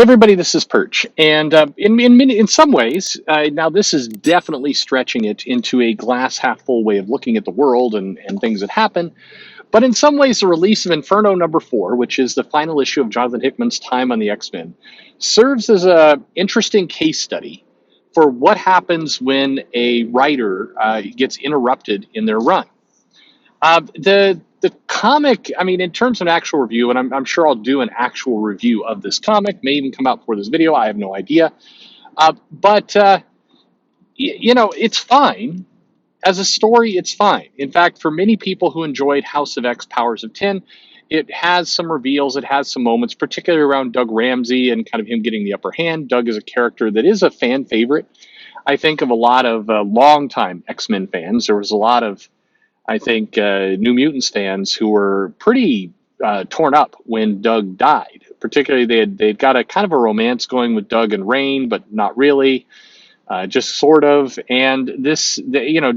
everybody, this is Perch, and in some ways, now this is definitely stretching it into a glass half full way of looking at the world and things that happen. But in some ways, the release of Inferno #4, which is the final issue of Jonathan Hickman's time on the X-Men, serves as a interesting case study for what happens when a writer gets interrupted in their run. The comic, I mean, in terms of an actual review, and I'm sure I'll do an actual review of this comic, may even come out before this video. I have no idea. But it's fine. As a story, it's fine. In fact, for many people who enjoyed House of X Powers of 10, it has some reveals, it has some moments, particularly around Doug Ramsey and kind of him getting the upper hand. Doug is a character that is a fan favorite, I think, of a lot of longtime X-Men fans. There was a lot of, I think, New Mutants fans who were pretty torn up when Doug died. Particularly, they'd got a kind of a romance going with Doug and Rain, but not really, just sort of. And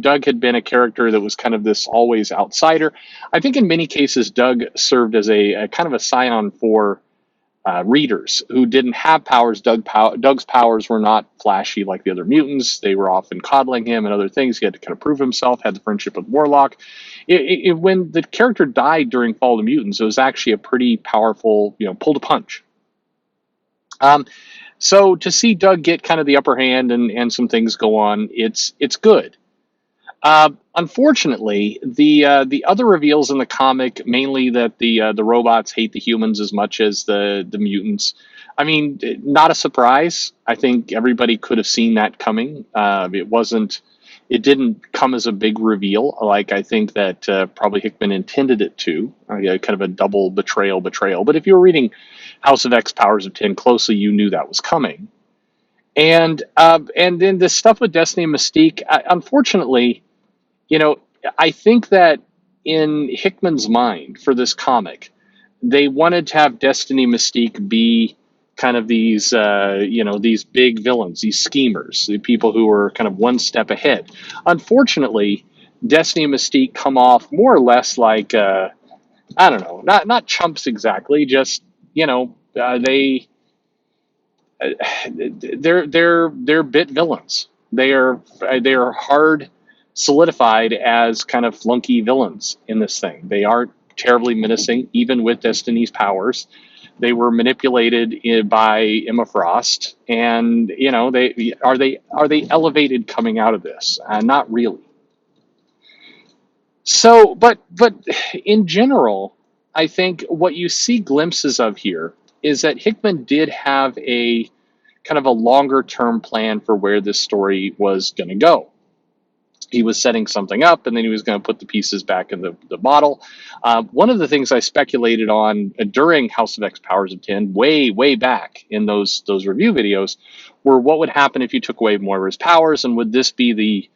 Doug had been a character that was kind of this always outsider. I think in many cases, Doug served as a kind of a scion for readers who didn't have powers. Doug's powers were not flashy like the other mutants. They were often coddling him and other things. He had to kind of prove himself, had the friendship with Warlock. When the character died during Fall of the Mutants, it was actually a pretty powerful, pull to punch. So to see Doug get kind of the upper hand and some things go on, it's good. Unfortunately, the other reveals in the comic, mainly that the robots hate the humans as much as the mutants. I mean, not a surprise. I think everybody could have seen that coming. It didn't come as a big reveal, like I think that probably Hickman intended it to. Kind of a double betrayal. But if you were reading House of X Powers of 10 closely, you knew that was coming. And then the stuff with Destiny and Mystique, unfortunately, I think that in Hickman's mind for this comic, they wanted to have Destiny Mystique be kind of these big villains, these schemers, the people who are kind of one step ahead. Unfortunately, Destiny and Mystique come off more or less like, I don't know, not chumps exactly, just, they're bit villains. They are hard solidified as kind of flunky villains in this thing. They aren't terribly menacing, even with Destiny's powers. They were manipulated by Emma Frost, and they are they elevated coming out of this? Not really. So, but in general, I think what you see glimpses of here is that Hickman did have a kind of a longer term plan for where this story was going to go. He was setting something up, and then he was going to put the pieces back in the bottle. One of the things I speculated on during House of X Powers of 10, way back in those review videos, were what would happen if you took away Moira's powers, and would this be the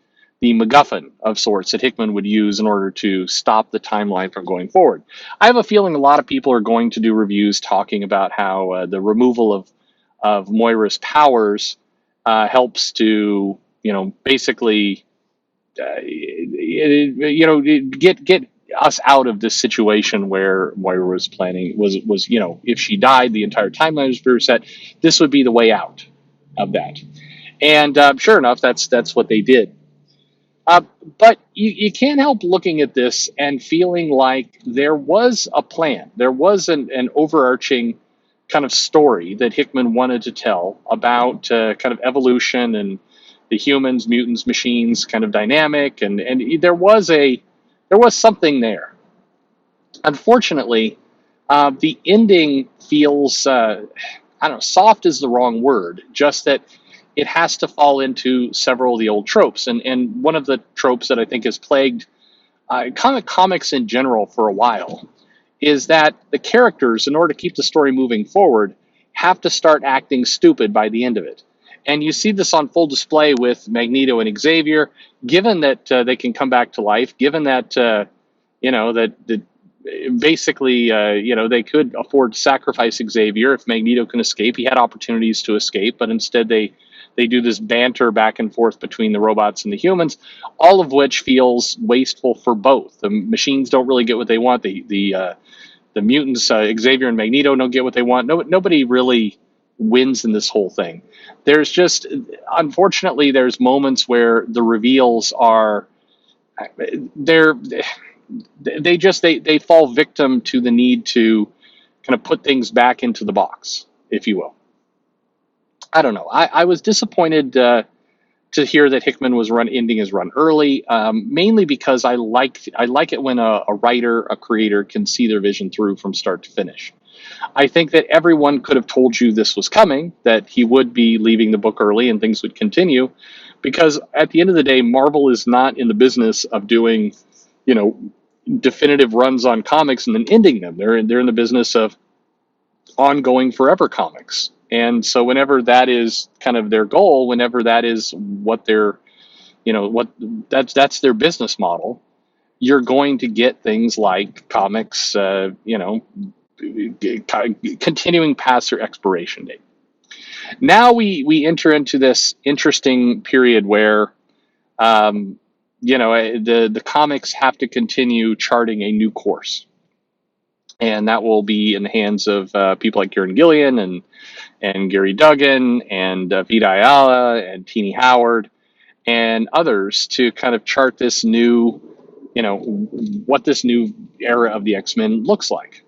MacGuffin of sorts that Hickman would use in order to stop the timeline from going forward. I have a feeling a lot of people are going to do reviews talking about how the removal of Moira's powers helps to, basically get us out of this situation where Moira was planning was if she died, the entire timeline was reset. This would be the way out of that, and sure enough, that's what they did. But you can't help looking at this and feeling like there was a plan. There was an overarching kind of story that Hickman wanted to tell about kind of evolution and the humans, mutants, machines kind of dynamic, and there was something there. Unfortunately, the ending feels I don't know, soft is the wrong word, just that it has to fall into several of the old tropes. And one of the tropes that I think has plagued comics in general for a while is that the characters, in order to keep the story moving forward, have to start acting stupid by the end of it. And you see this on full display with Magneto and Xavier, given that they can come back to life, given that, basically, they could afford to sacrifice Xavier if Magneto can escape. He had opportunities to escape, but instead they do this banter back and forth between the robots and the humans, all of which feels wasteful for both. The machines don't really get what they want. The mutants, Xavier and Magneto, don't get what they want. Nobody really wins in this whole thing. There's just, unfortunately, there's moments where the reveals are, they're, they fall victim to the need to kind of put things back into the box, if you will. I don't know. I was disappointed to hear that Hickman was ending his run early, mainly because I like it when a writer, a creator can see their vision through from start to finish. I think that everyone could have told you this was coming, that he would be leaving the book early and things would continue, because at the end of the day, Marvel is not in the business of doing, you know, definitive runs on comics and then ending them. They're in the business of ongoing forever comics. And so whenever that is kind of their goal, whenever that is what they're, what that's their business model, you're going to get things like comics, continuing past their expiration date. Now we enter into this interesting period where, the comics have to continue charting a new course, and that will be in the hands of people like Kieran Gillian and Gary Duggan and Vita Ayala and Teenie Howard and others to kind of chart this new, what this new era of the X-Men looks like.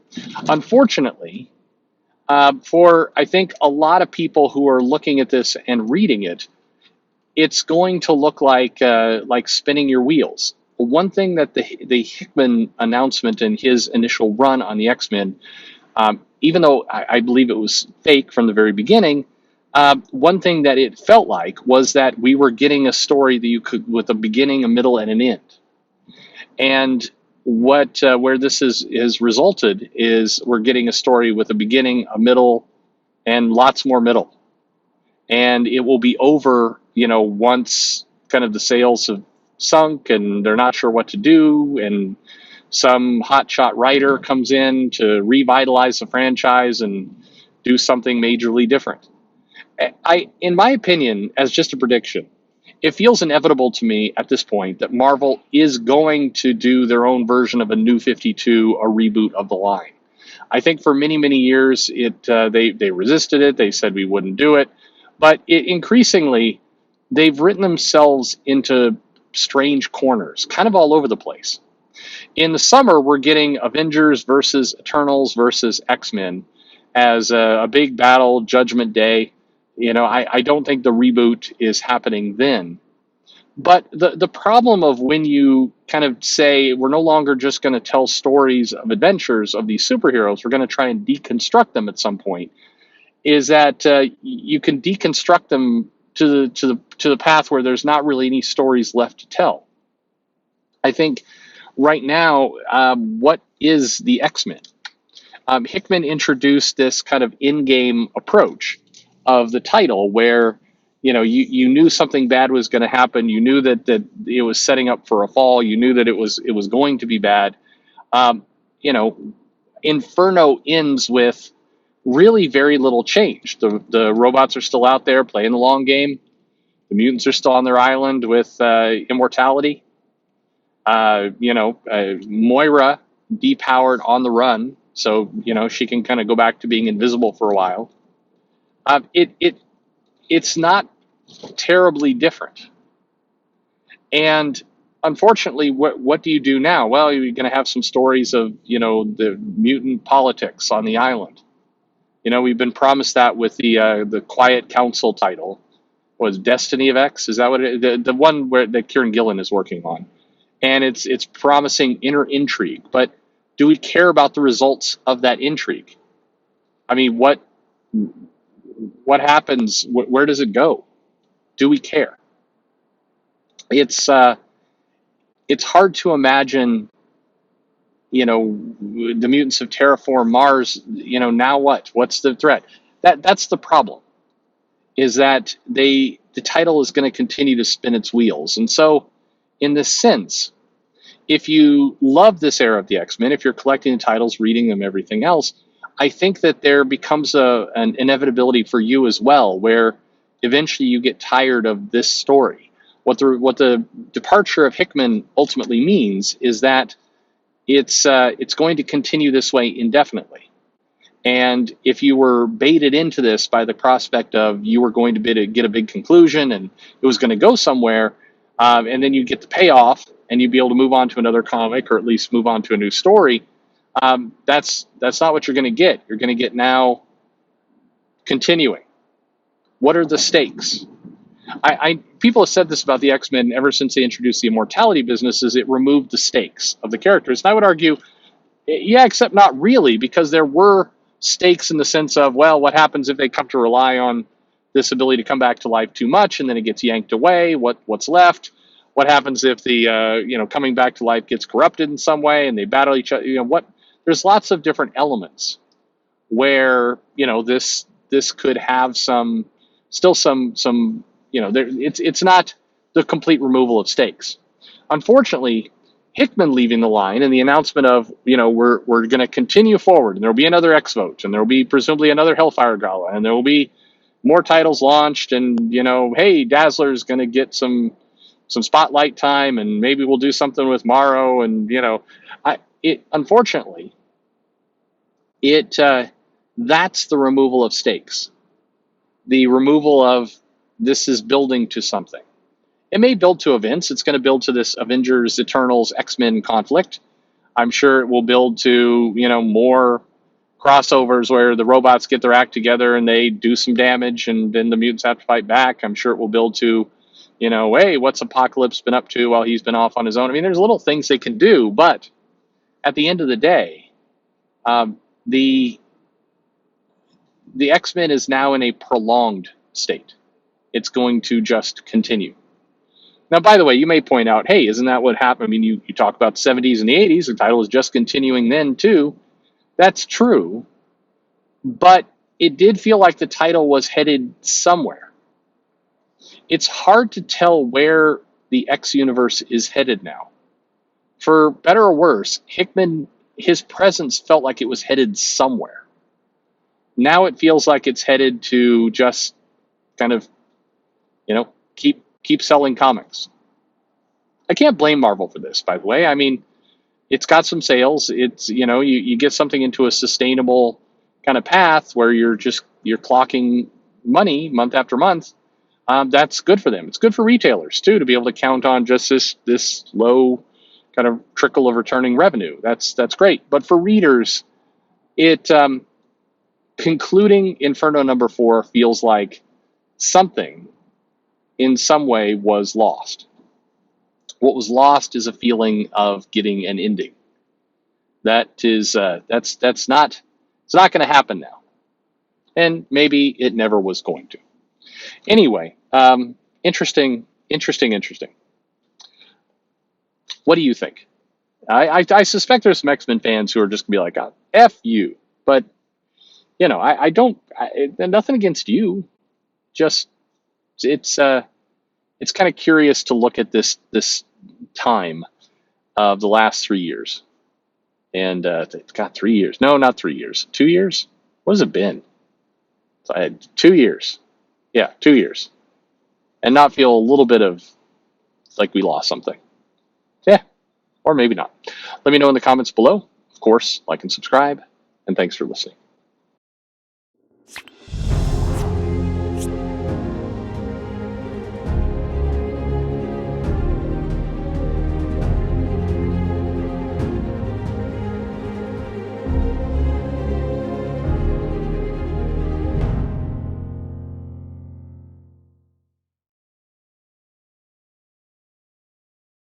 Unfortunately, for I think a lot of people who are looking at this and reading it, it's going to look like spinning your wheels. One thing that the Hickman announcement and his initial run on the X-Men, even though I believe it was fake from the very beginning, one thing that it felt like was that we were getting a story that you could, with a beginning, a middle, and an end. And where this is resulted is we're getting a story with a beginning, a middle, and lots more middle. And it will be over, once kind of the sales have sunk and they're not sure what to do, and some hotshot writer comes in to revitalize the franchise and do something majorly different. In my opinion, as just a prediction, it feels inevitable to me at this point that Marvel is going to do their own version of a New 52, a reboot of the line. I think for many, many years, they resisted it. They said we wouldn't do it. But increasingly, they've written themselves into strange corners, kind of all over the place. In the summer, we're getting Avengers versus Eternals versus X-Men as a big battle, Judgment Day. I don't think the reboot is happening then. But the problem of when you kind of say we're no longer just going to tell stories of adventures of these superheroes, we're going to try and deconstruct them at some point, is that you can deconstruct them to the path where there's not really any stories left to tell. I think right now, what is the X-Men? Hickman introduced this kind of in-game approach of the title where, you knew something bad was going to happen. You knew that it was setting up for a fall. You knew that it was going to be bad. Inferno ends with really very little change. The robots are still out there playing the long game. The mutants are still on their island with immortality. Moira depowered on the run, so she can kind of go back to being invisible for a while. It's not terribly different. And unfortunately, what do you do now? Well, you're going to have some stories of the mutant politics on the island. We've been promised that with the Quiet Council title. Was Destiny of X? Is that what it is? The one that Kieran Gillen is working on? And it's promising inner intrigue. But do we care about the results of that intrigue? I mean, what happens? Where does it go? Do we care? It's hard to imagine. The mutants have terraformed Mars. Now what? What's the threat? That's the problem. Is that the title is going to continue to spin its wheels. And so, in this sense, if you love this era of the X-Men, if you're collecting the titles, reading them, everything else, I think that there becomes an inevitability for you as well, where eventually you get tired of this story. What the departure of Hickman ultimately means is that it's going to continue this way indefinitely. And if you were baited into this by the prospect of you were going to get a big conclusion and it was going to go somewhere, and then you get the payoff and you'd be able to move on to another comic or at least move on to a new story, that's not what you're going to get. You're going to get now continuing. What are the stakes? People have said this about the X-Men ever since they introduced the immortality business, is it removed the stakes of the characters. And I would argue, yeah, except not really, because there were stakes in the sense of, well, what happens if they come to rely on this ability to come back to life too much and then it gets yanked away? What's left? What happens if the coming back to life gets corrupted in some way and they battle each other? There's lots of different elements where this could have some it's not the complete removal of stakes. Unfortunately, Hickman leaving the line and the announcement of, we're going to continue forward and there'll be another X Vote and there'll be presumably another Hellfire Gala and there will be more titles launched and, hey, Dazzler's going to get some spotlight time and maybe we'll do something with Morrow and, unfortunately, that's the removal of stakes. The removal of this is building to something. It may build to events. It's going to build to this Avengers, Eternals, X-Men conflict. I'm sure it will build to, more crossovers where the robots get their act together and they do some damage and then the mutants have to fight back. I'm sure it will build to, hey, what's Apocalypse been up to while he's been off on his own? I mean, there's little things they can do, but at the end of the day, the X-Men is now in a prolonged state. It's going to just continue. Now, by the way, you may point out, hey, isn't that what happened? I mean, you talk about the 70s and the 80s. The title is just continuing then, too. That's true. But it did feel like the title was headed somewhere. It's hard to tell where the X universe is headed now. For better or worse, Hickman, his presence felt like it was headed somewhere. Now it feels like it's headed to just kind of, keep selling comics. I can't blame Marvel for this, by the way. I mean, it's got some sales. It's, you get something into a sustainable kind of path where you're clocking money month after month. That's good for them. It's good for retailers too, to be able to count on just this low kind of trickle of returning revenue. That's great. But for readers, it concluding Inferno #4 feels like something in some way was lost. What was lost is a feeling of getting an ending. That's not it's not going to happen now, and maybe it never was going to. Anyway, interesting. What do you think? I suspect there's some X-Men fans who are just gonna be like, oh, "F you," but I don't. Nothing against you. Just it's kind of curious to look at this time of the last 3 years, and it's got 3 years. No, not 3 years. 2 years. What has it been? 2 years. Yeah, 2 years, and not feel a little bit of like we lost something. Yeah, or maybe not. Let me know in the comments below. Of course, like and subscribe, and thanks for listening.